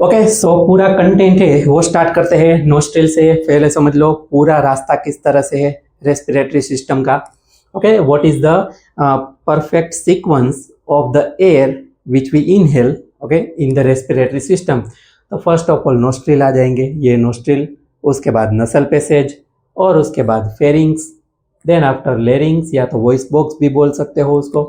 Okay, सो पूरा content है वो स्टार्ट करते हैं नोस्ट्रिल से। पहले समझ लो पूरा रास्ता किस तरह से है रेस्पिरेटरी सिस्टम का। Okay, what is the perfect sequence of the air which we inhale okay in the respiratory system. तो फर्स्ट ऑफ ऑल नोस्ट्रिल आ जाएंगे, ये नोस्ट्रिल, उसके बाद नसल पैसेज और उसके बाद फेरिंग्स, देन आफ्टर लेरिंग्स या तो वॉइस बॉक्स भी बोल सकते हो उसको,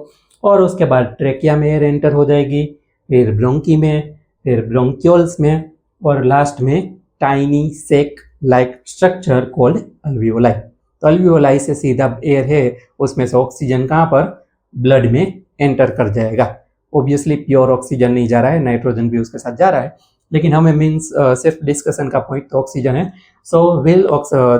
और उसके बाद ट्रेकिया में एयर एंटर हो जाएगी, फिर ब्रोंकी में, फिर ब्रोंक्यूल्स में, और लास्ट में टाइनी सेक लाइक स्ट्रक्चर कॉल्ड अल्वियोलाई। तो अल्वियोलाई से सीधा एयर है उसमें से ऑक्सीजन कहाँ पर ब्लड में एंटर कर जाएगा। ऑब्वियसली प्योर ऑक्सीजन नहीं जा रहा है, नाइट्रोजन भी उसके साथ जा रहा है, लेकिन हमें मीन्स सिर्फ डिस्कशन का पॉइंट तो ऑक्सीजन है। So will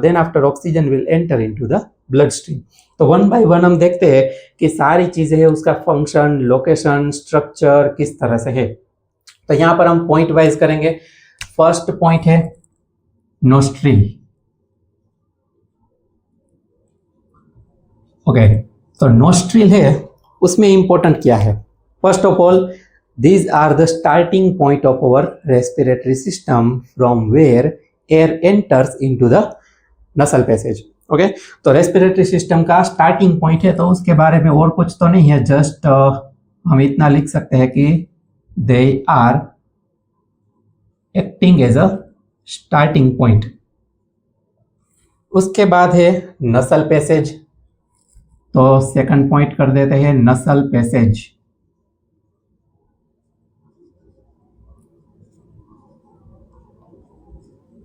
then after oxygen will enter into the blood stream. तो वन बाय वन हम देखते हैं कि सारी चीजें है उसका फंक्शन, लोकेशन, स्ट्रक्चर किस तरह से है। तो यहाँ पर हम पॉइंट वाइज करेंगे। फर्स्ट पॉइंट है नोस्ट्रिल। ओके, तो नोस्ट्रिल है उसमें इंपॉर्टेंट क्या है। First of all these are the starting point of our respiratory system from where air enters into the nasal passage। Okay, तो रेस्पिरेटरी सिस्टम का starting point है, तो उसके बारे में और कुछ तो नहीं है, जस्ट हम इतना लिख सकते हैं कि they are acting as a starting point. उसके बाद है नसल पैसेज, तो सेकंड पॉइंट कर देते हैं नसल पैसेज।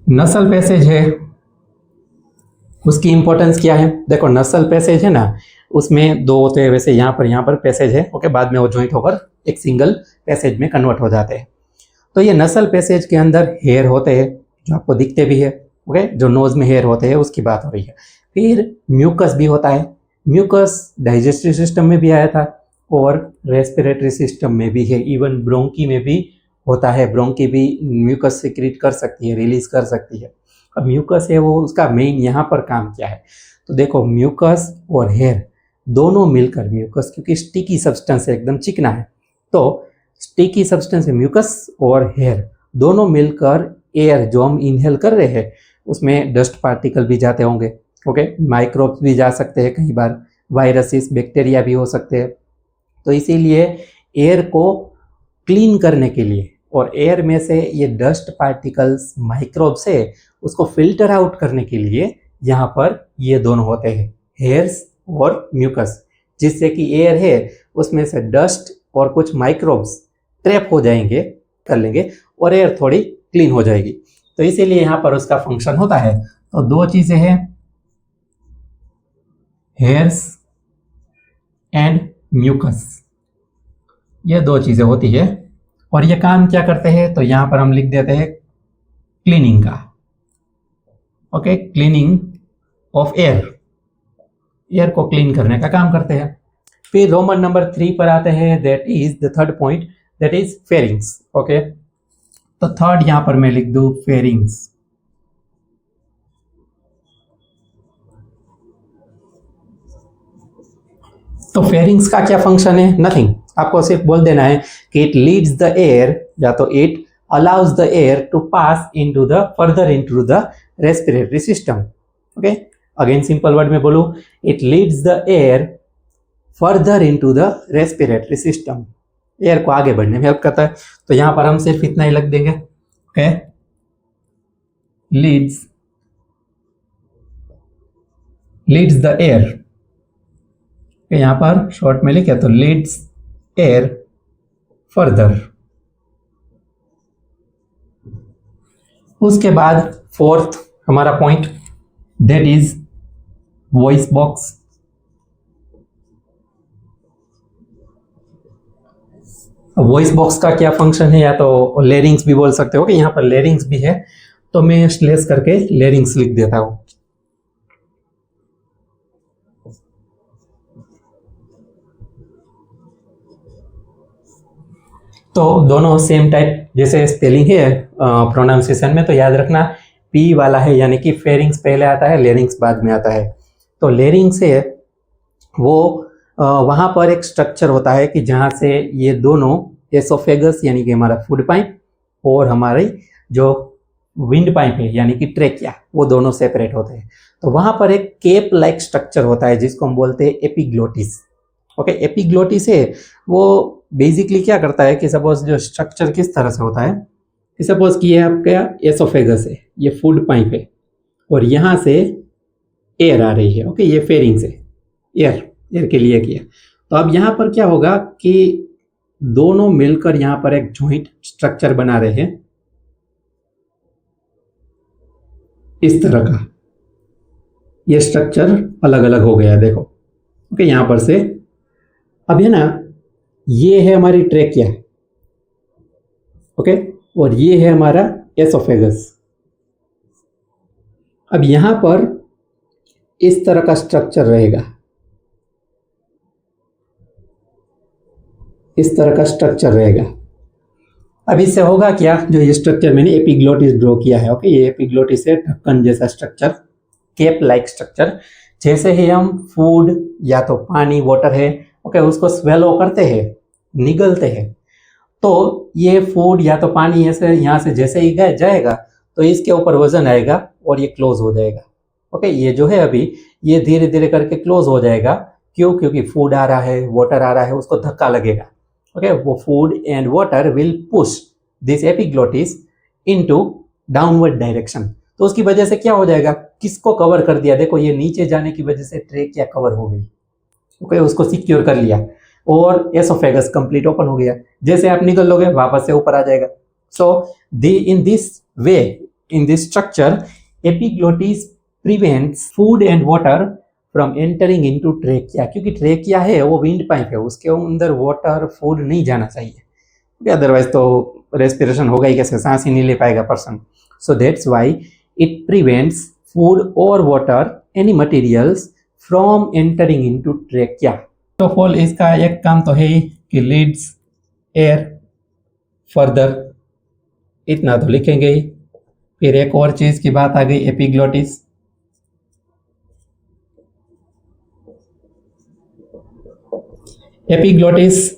नसल पैसेज है उसकी इंपॉर्टेंस क्या है। देखो नसल पैसेज है ना, उसमें दो होते हैं वैसे, यहाँ पर पैसेज है ओके, बाद में वो ज्वाइंट होकर एक सिंगल पैसेज में कन्वर्ट हो जाते हैं। तो ये नसल पैसेज के अंदर हेयर होते हैं जो आपको दिखते भी है ओके, जो नोज में हेयर होते हैं उसकी बात हो रही है। फिर म्यूकस भी होता है, म्यूकस डाइजेस्टिव सिस्टम में भी आया था और रेस्पिरेटरी सिस्टम में भी है, इवन ब्रोंकी में भी होता है। ब्रोंकी भी म्यूकस सिक्रीट कर सकती है, रिलीज कर सकती है। अब म्यूकस है वो उसका मेन यहाँ पर काम क्या है, तो देखो म्यूकस और हेयर दोनों मिलकर, म्यूकस क्योंकि स्टिकी सब्सटेंस है, एकदम चिकना है, तो स्टिकी सब्सटेंस है म्यूकस और हेयर दोनों मिलकर एयर जो हम इनहेल कर रहे हैं उसमें डस्ट पार्टिकल भी जाते होंगे ओके, माइक्रोब्स भी जा सकते हैं, कई बार वायरसेस बैक्टीरिया भी हो सकते हैं। तो इसीलिए एयर को क्लीन करने के लिए और एयर में से ये डस्ट पार्टिकल्स, माइक्रोब्स है, उसको फिल्टर आउट करने के लिए यहाँ पर ये दोनों होते हैं, हेयर्स और म्यूकस, जिससे कि एयर है उसमें से डस्ट और कुछ माइक्रोब्स ट्रैप हो जाएंगे, कर लेंगे, और एयर थोड़ी क्लीन हो जाएगी। तो इसीलिए यहाँ पर उसका फंक्शन होता है। तो दो चीजें हैं, हेयर्स एंड म्यूकस, ये दो चीजें होती है। और ये काम क्या करते हैं, तो यहां पर हम लिख देते हैं क्लीनिंग का okay, cleaning of air, air को क्लीन करने का काम करते हैं। फिर रोमन नंबर 3 पर आते हैं, that is the third point, that is pharynx okay. तो थर्ड यहां पर मैं लिख दूं फेरिंग्स। तो फेरिंग्स का क्या फंक्शन है, नथिंग, आपको सिर्फ बोल देना है कि इट लीड्स द एयर, या तो it allows the air to pass into the further into the respiratory system okay. Again simple word में बोलूं, it leads the air further into the respiratory system, air को आगे बढ़ने में help करता है। तो यहां पर हम सिर्फ इतना ही लिख देंगे ओके, लीड्स द एयर, यहां पर शॉर्ट में लिखे तो लीड्स एयर फर्दर। उसके बाद फोर्थ हमारा point, that is voice box. Voice box का क्या फंक्शन है, या तो लेरिंग्स भी बोल सकते हो कि यहाँ पर लेरिंग्स भी है, तो मैं स्लेस करके लेरिंग्स लिख देता हूं। तो दोनों सेम टाइप जैसे स्पेलिंग है प्रोनाउंसिएशन में, तो याद रखना पी वाला है, यानी कि फेरिंग्स पहले आता है, लेरिंग्स बाद में आता है। तो लेरिंग्स है वो वहाँ पर एक स्ट्रक्चर होता है कि जहाँ से ये दोनों एसोफेगस यानी कि हमारा फूड पाइप और हमारी जो विंड पाइप है यानी कि ट्रेकिया, वो दोनों सेपरेट होते हैं। तो वहां पर एक केप लाइक स्ट्रक्चर होता है जिसको हम बोलते हैं एपिग्लोटिस। ओके, एपिग्लोटिस है वो बेसिकली क्या करता है कि सपोज जो स्ट्रक्चर किस तरह से होता है कि सपोज कि ये आपका एसोफेगस है, ये फूड पाइप है और यहाँ से एयर आ रही है। ओके, ये फेरिंग्स है, एयर एयर के लिए किया। तो अब यहाँ पर क्या होगा कि दोनों मिलकर यहाँ पर एक जॉइंट स्ट्रक्चर बना रहे हैं इस तरह का। ये स्ट्रक्चर अलग अलग हो गया, देखो। ओके, यहाँ पर से अब है ना, ये है हमारी ट्रेकिया। ओके, और ये है हमारा एसोफेगस। अब यहाँ पर इस तरह का स्ट्रक्चर रहेगा, इस तरह का स्ट्रक्चर रहेगा। अब इससे होगा क्या, जो ये स्ट्रक्चर मैंने एपिग्लोटिस ड्रॉ किया है, ओके, ये एपिग्लोटिस है, ढक्कन जैसा स्ट्रक्चर, केप लाइक स्ट्रक्चर। जैसे ही हम फूड या तो पानी, वाटर है, ओके, उसको स्वेलो करते हैं, निगलते हैं, तो ये फूड या तो पानी ऐसे यहाँ से जैसे ही जाएगा तो इसके ऊपर वजन आएगा और ये क्लोज हो जाएगा। ओके, ये जो है अभी ये धीरे धीरे करके क्लोज हो जाएगा। क्यों? क्योंकि फूड आ रहा है, वाटर आ रहा है, उसको धक्का लगेगा। ओके, वो food and water will push this epiglottis into downward direction. तो उसकी वजह से क्या हो जाएगा, किसको कवर कर दिया, देखो ये नीचे जाने की वजह से ट्रेकिया कवर हो गई। ओके, उसको सिक्योर कर लिया और एसोफेगस कंप्लीट ओपन हो गया। जैसे आप निकल लोगे वापस से ऊपर आ जाएगा। So in this way, in this structure, epiglottis prevents food and water from entering into trachea. क्योंकि ट्रेकिया है वो विंड पाइप है, उसके अंदर वाटर फूड नहीं जाना चाहिए, अदरवाइज तो रेस्पिरेशन होगा ही कैसे, सांस ही नहीं ले पाएगा person. So that's why it prevents food और water, any materials from entering into trachea. तो फॉल इसका एक काम तो है कि लीड्स एयर फर्दर, इतना तो लिखेंगे ही। फिर एक और चीज की बात आ गई, एपिग्लोटिस। एपिग्लोटिस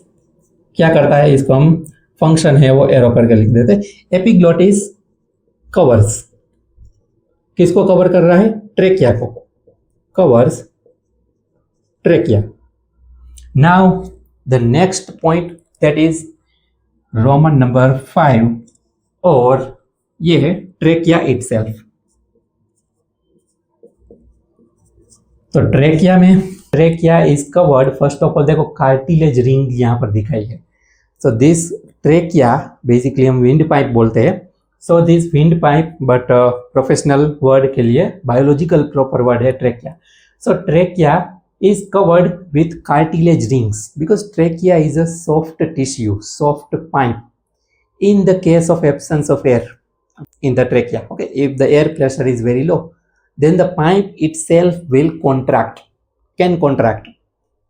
क्या करता है, इसको हम फंक्शन है वो एरो करके लिख देते हैं। एपिग्लोटिस कवर्स, किसको कवर कर रहा है, ट्रेकिया को, covers trachea. Now the next point that is Roman number 5, और ये है ट्रेकिया इटसेल्फ। तो trachea is covered, first of all देखो कार्टिलेज रिंग यहाँ पर दिखाई है। सो दिस ट्रेकिया बेसिकली हम विंड पाइप बोलते हैं। So this wind pipe, but professional word के लिए बायोलॉजिकल प्रॉपर वर्ड है trachea. So trachea is covered with cartilage rings because trachea is a soft tissue, soft pipe. In the case of absence of air in the trachea, okay, if the air pressure is very low, then the pipe itself will can contract.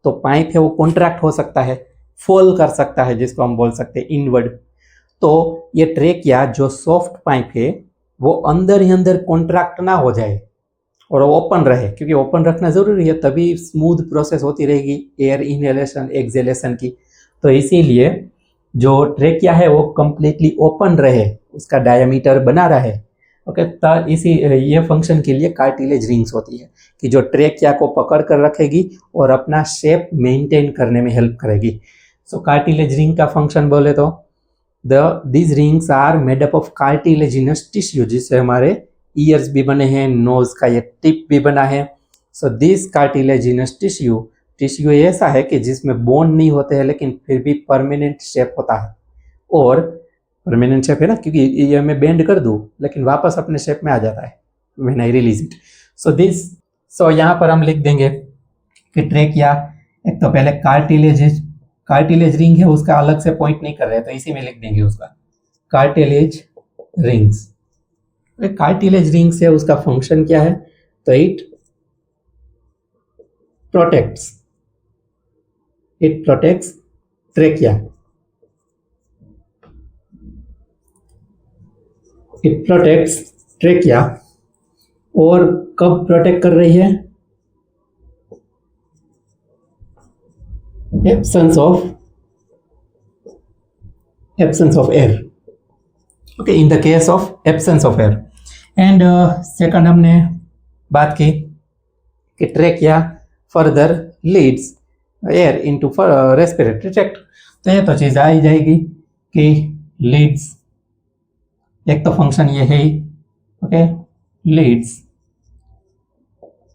तो pipe है वो contract हो सकता है, fall कर सकता है, जिसको हम बोल सकते हैं इनवर्ड। तो ये ट्रेकिया जो सॉफ्ट पाइप है वो अंदर ही अंदर कॉन्ट्रैक्ट ना हो जाए और ओपन रहे, क्योंकि ओपन रखना जरूरी है, तभी स्मूथ प्रोसेस होती रहेगी एयर इनहेलेशन एक्सहेलेशन की। तो इसीलिए जो ट्रेकिया है वो कंप्लीटली ओपन रहे, उसका डायमीटर बना रहे। ओके, तो इसी ये फंक्शन के लिए कार्टिलेज रिंग्स होती है कि जो ट्रेकिया को पकड़ कर रखेगी और अपना शेप मेंटेन करने में हेल्प करेगी। सो कार्टिलेज रिंग का फंक्शन बोले तो these rings are made up of cartilaginous tissue, जिससे हमारे ईयर्स भी बने हैं, नोज का ये टिप भी बना है। सो दिस कार्टिलेजिनस टिश्यू ऐसा है कि जिसमें बोन नहीं होते हैं लेकिन फिर भी परमानेंट शेप होता है। और परमानेंट शेप है ना, क्योंकि ये मैं बेंड कर दूं लेकिन वापस अपने शेप में आ जाता है व्हेन आई रिलीज इट। सो यहाँ पर हम लिख देंगे कि ट्रेकिया, एक तो पहले कार्टिलेज रिंग है, उसका अलग से पॉइंट नहीं कर रहे तो इसी में लिख देंगे उसका कार्टिलेज रिंग्स। कार्टिलेज रिंग से उसका फंक्शन क्या है, तो it protects trachea, it protects trachea. और कब प्रोटेक्ट कर रही है, absence of air. Okay, in the case of absence of air. And second हमने बात की कि trachea further leads air into respiratory tract. तो ये तो चीज़ आ ही जाएगी कि लीड्स, एक तो फंक्शन ये है ही, okay, leads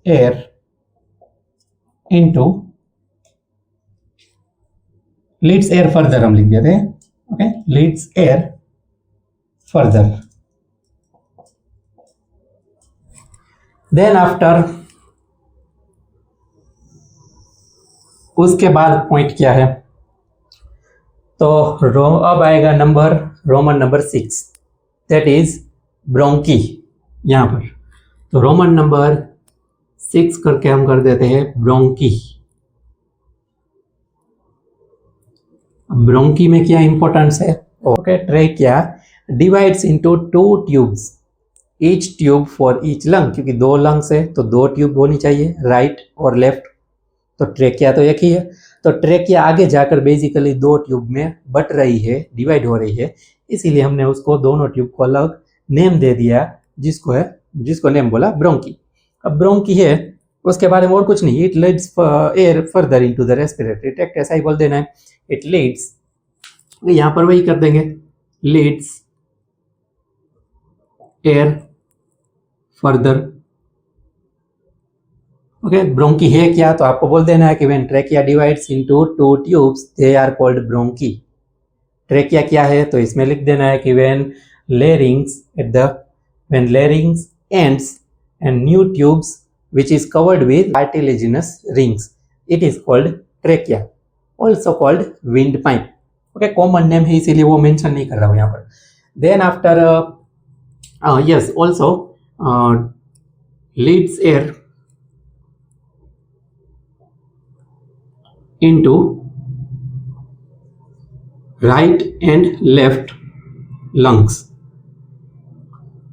air into, leads air further हम लिख देते हैं, okay, leads air further. Then after, उसके बाद पॉइंट क्या है, तो अब आएगा number, Roman number 6, that is bronchi. यहां पर तो रोमन नंबर 6 करके हम कर देते हैं ब्रोंकी। ब्रोंकी में क्या इंपॉर्टेंस है, okay, trachea divides into 2 tubes, each tube for each lung, क्योंकि 2 लंग्स है तो 2 ट्यूब होनी चाहिए, राइट और लेफ्ट। तो ट्रेकिया तो एक ही है, तो ट्रेकिया आगे जाकर बेसिकली 2 ट्यूब में बट रही है, डिवाइड हो रही है, इसीलिए हमने उसको दोनों ट्यूब को अलग नेम दे दिया, जिसको नेम बोला ब्रोंकी। अब ब्रोंकी है, उसके बारे में और कुछ नहीं, it leads air further into the respiratory tract, ऐसा ही बोल देना है, इट लीड्स, यहां पर वही कर देंगे, leads air further. Okay, bronchi है क्या, तो आपको बोल देना है कि when trachea divides into 2 tubes they are called bronchi. Trachea क्या है, तो इसमें लिख देना है कि when larynx ends and new tubes which is covered with cartilaginous rings, it is called trachea, also called windpipe। Okay, common name है इसीलिए वो मेंशन नहीं कर रहा हूं यहाँ पर। Then after yes, also leads air into right and left lungs।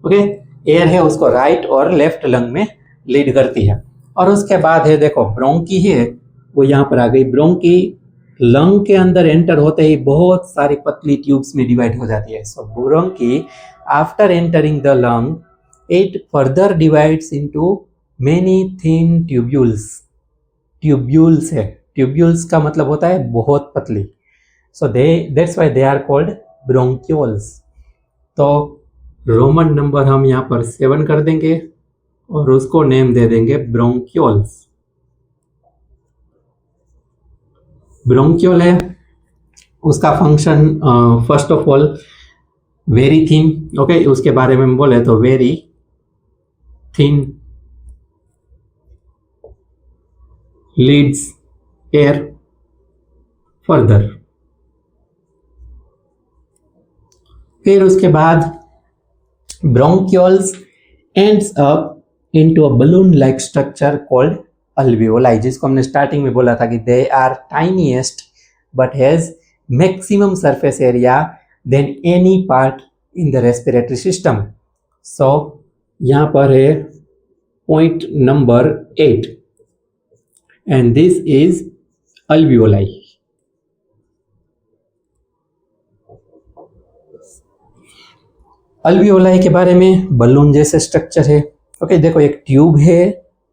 Okay, air है उसको राइट और लेफ्ट लंग में लीड करती है। और उसके बाद है, देखो ब्रोंकी है वो यहाँ पर आ गई, ब्रोंकी लंग के अंदर एंटर होते ही बहुत सारी पतली ट्यूब्स में डिवाइड हो जाती है। So bronchi after entering the lung it further divides into many thin tubules. Tubules है, ट्यूब्यूल्स का मतलब होता है बहुत पतली, so that's why they are called bronchioles. तो रोमन नंबर हम यहाँ पर 7 कर देंगे और उसको नेम दे देंगे ब्रोंक्यूल्स। ब्रोंक्यूल है, उसका function first of all very thin, okay, उसके बारे में बोले तो very thin leads air further. फिर उसके बाद bronchioles ends up into a balloon like structure called alveoli, जिसको हमने स्टार्टिंग में बोला था कि they are tiniest but has maximum surface area than any part in the respiratory system। so यहाँ पर है point number 8 and this is alveoli। Alveoli के बारे में, बलून जैसे स्ट्रक्चर है, ओके, देखो एक ट्यूब है,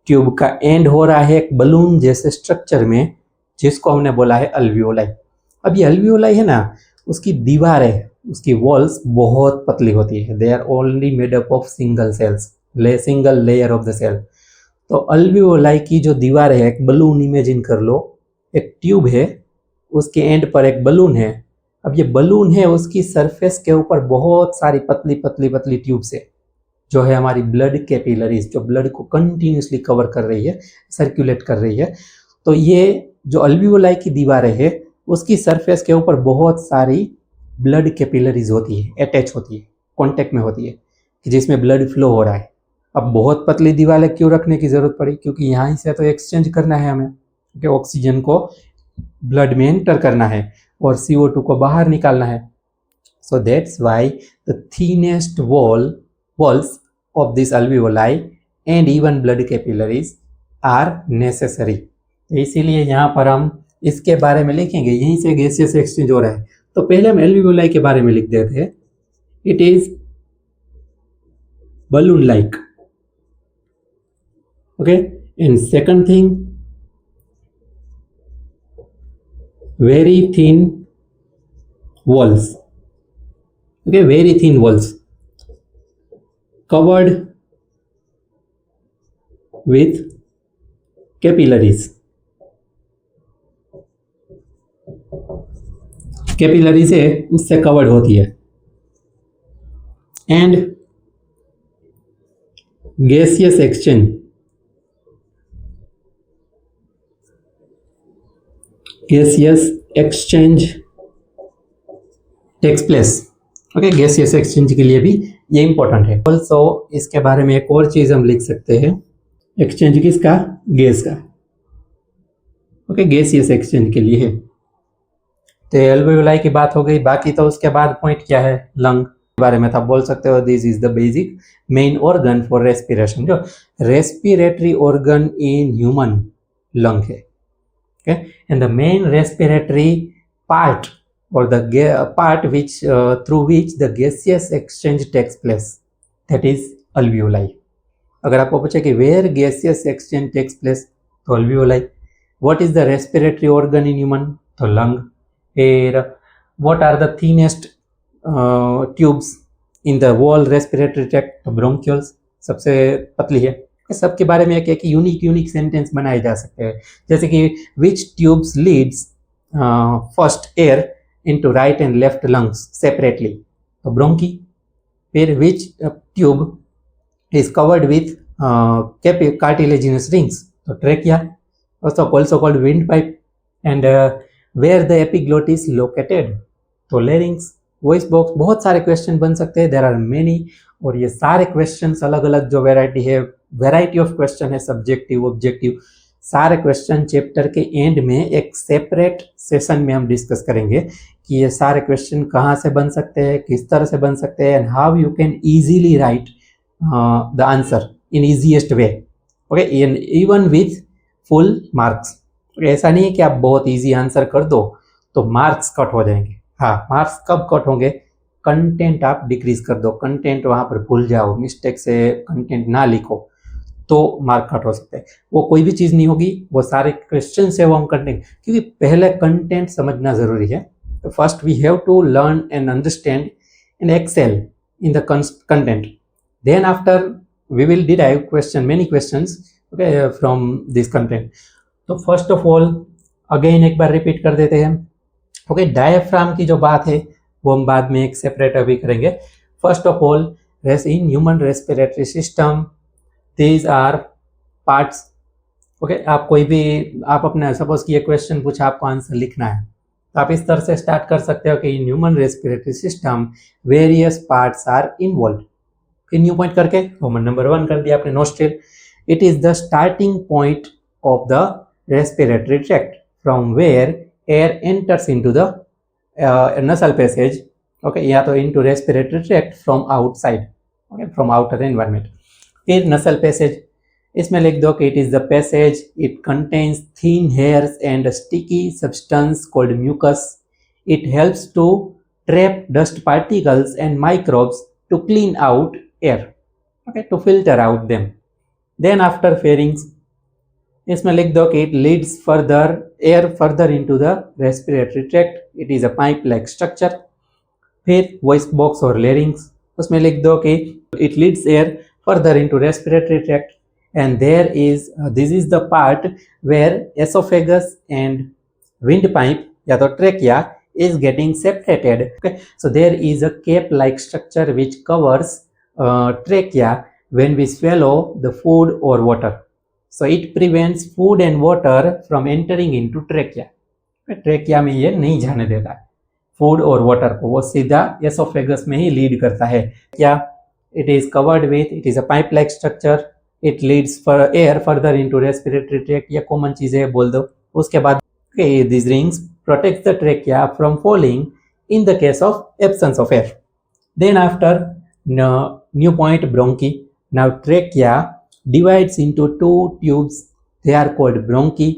ट्यूब का एंड हो रहा है एक बलून जैसे स्ट्रक्चर में, जिसको हमने बोला है अल्वियोलाई। अब ये अल्वियोलाई है ना, उसकी दीवारें, उसकी वॉल्स बहुत पतली होती है, they are only made up of single cells, single layer of the cell. तो अल्वियोलाई की जो दीवारें है, एक बलून इमेजिन कर लो, एक ट्यूब है, उसके एंड पर एक बलून है। अब ये बलून है, उसकी सरफेस के ऊपर बहुत सारी पतली पतली पतली ट्यूब्स है, जो है हमारी ब्लड कैपिलरीज, जो ब्लड को कंटिन्यूसली कवर कर रही है, सर्कुलेट कर रही है। तो ये जो अल्वियोलाई की दीवारें है, उसकी सरफेस के ऊपर बहुत सारी ब्लड कैपिलरीज होती है, अटैच होती है, कॉन्टेक्ट में होती है, कि जिसमें ब्लड फ्लो हो रहा है। अब बहुत पतली दीवारें क्यों रखने की जरूरत पड़ी, क्योंकि यहाँ से तो एक्सचेंज करना है हमें, क्योंकि ऑक्सीजन को ब्लड में एंटर करना है और CO2 को बाहर निकालना है। सो that's why the thinnest walls of this alveoli and even blood capillaries are necessary। तो इसीलिए यहाँ पर हम इसके बारे में लिखेंगे, यहीं से गैसेस एक्सचेंज हो रहा है। तो पहले हम एल्वियोलाई के बारे में लिख देते हैं, it is balloon like. Okay, and second thing, very thin walls. Okay, very thin walls covered with capillaries. Capillary से उससे कवर्ड होती है. And gaseous exchange, gaseous exchange takes place. Okay, gaseous exchange के लिए भी ये इंपॉर्टेंट है. Also इसके बारे में एक और चीज हम लिख सकते हैं, एक्सचेंज किसका, गैस का. ओके, गैसियस एक्सचेंज के लिए है. तो एल्वेओलाई की बात हो गई. बाकी तो उसके बाद पॉइंट क्या है, लंग के बारे में तो आप बोल सकते हो this is the basic main organ for respiration. जो respiratory organ in human lung है. Okay, and the main respiratory part और the part which through which the gaseous exchange takes place, that is alveoli. अगर आपको पूछे कि where gaseous exchange takes place, तो alveoli. What is the respiratory organ in human, तो lung. फिर what are the thinnest tubes in the whole respiratory tract, तो bronchioles सबसे पतली है. सबके बारे में एक यूनिक सेंटेंस बनाए जा सकते हैं, जैसे कि which tubes leads first air into right and left lungs separately, तो bronchi. फिर which tube is covered with cartilaginous rings, तो trachea, also called windpipe. And where the epiglottis located, तो larynx, वॉइस बॉक्स. बहुत सारे question बन सकते हैं, there are many. और ये सारे क्वेश्चंस अलग अलग जो वैरायटी ऑफ क्वेश्चन है, सब्जेक्टिव ऑब्जेक्टिव, सारे क्वेश्चन चैप्टर के एंड में एक सेपरेट सेशन में हम डिस्कस करेंगे कि ये सारे क्वेश्चन कहाँ से बन सकते हैं, किस तरह से बन सकते हैं, and how you can easily right the answer in easiest way. Okay, even with full marks. ऐसा नहीं है कि आप बहुत इजी आंसर कर दो तो मार्क्स कट हो जाएंगे. हाँ, मार्क्स कब कट होंगे, कंटेंट आप डिक्रीज कर दो, कंटेंट वहाँ पर भूल जाओ, मिस्टेक से कंटेंट ना लिखो, तो मार्क कट हो सकते हैं. वो कोई भी चीज़ नहीं होगी, वो सारे क्वेश्चन से वो हम करने, क्योंकि पहले कंटेंट समझना ज़रूरी है. First we have to learn and understand and excel in the content. Then after we will derive many questions from this content. तो फर्स्ट ऑफ ऑल अगेन एक बार रिपीट कर देते हैं. ओके, डायफ्राम की जो बात है वो हम बाद में एक सेपरेट अभी करेंगे. First of all, in human respiratory system these are parts. Okay, आप कोई भी आप अपने सपोज कि ये क्वेश्चन पूछा, आपको आंसर लिखना है, तो आप इस तरह से स्टार्ट कर सकते हो कि in human respiratory system various parts are involve. फिर न्यू पॉइंट करके रोमन नंबर 1 कर दिया आपने, nostril. It is the starting point of the respiratory tract from where air enters into the nasal passage. Okay, या तो into respiratory tract from outside, okay, from outer environment. फिर nasal passage, इसमें लिख दो कि it is the passage, it contains thin hairs and a sticky substance called mucus. It helps to trap dust particles and microbes to clean out air, okay, to filter out them. Then after pharynx, इसमें लिख दो कि it leads further air further into the respiratory tract. It is a pipe like structure. फिर voice box और larynx, उसमें लिख दो कि it leads air further into respiratory tract. And there is this is the part where oesophagus and windpipe या तो trachea is getting separated. Okay, so there is a cape like structure which covers trachea when we swallow the food or water. So it prevents food and water from entering into trachea. Trachea में ये नहीं जाने देता है food और water को, वो सीधा एसोफेगस में ही लीड करता है. क्या, it is covered with, it is a pipe like structure, it leads for air further into respiratory tract. ये कॉमन चीजें है, बोल दो. उसके बाद these rings protects the trachea from falling in the case of absence of air. Then after new point, bronchi. Now trachea divides into two tubes, they are called bronchi,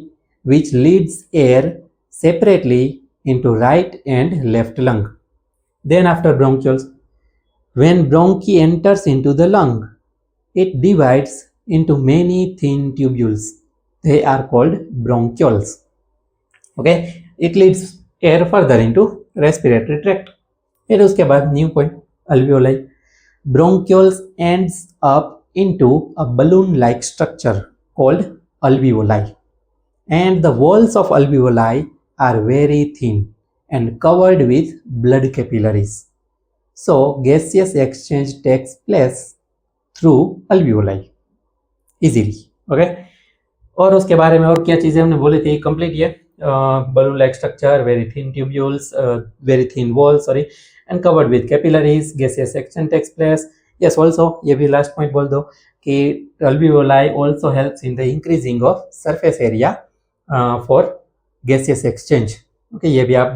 which leads air separately into right and left lung. Then after bronchioles, When bronchi enters into the lung, it divides into many thin tubules. They are called bronchioles. Okay, it leads air further into respiratory tract. फिर उसके बाद new point alveoli. Bronchioles ends up into a balloon-like structure called alveoli, and the walls of alveoli are very thin and covered with blood capillaries. So gaseous exchange takes place through alveoli easily. Okay, और उसके बारे में और क्या चीज़ें हमने बोली थी कंप्लीट ये balloon like structure, very thin tubules, very thin walls, sorry, and covered with capillaries, gaseous exchange takes place. Yes, also ये भी लास्ट पॉइंट बोल दो कि alveoli also helps in the increasing of surface area for gaseous exchange. Okay, ये भी आप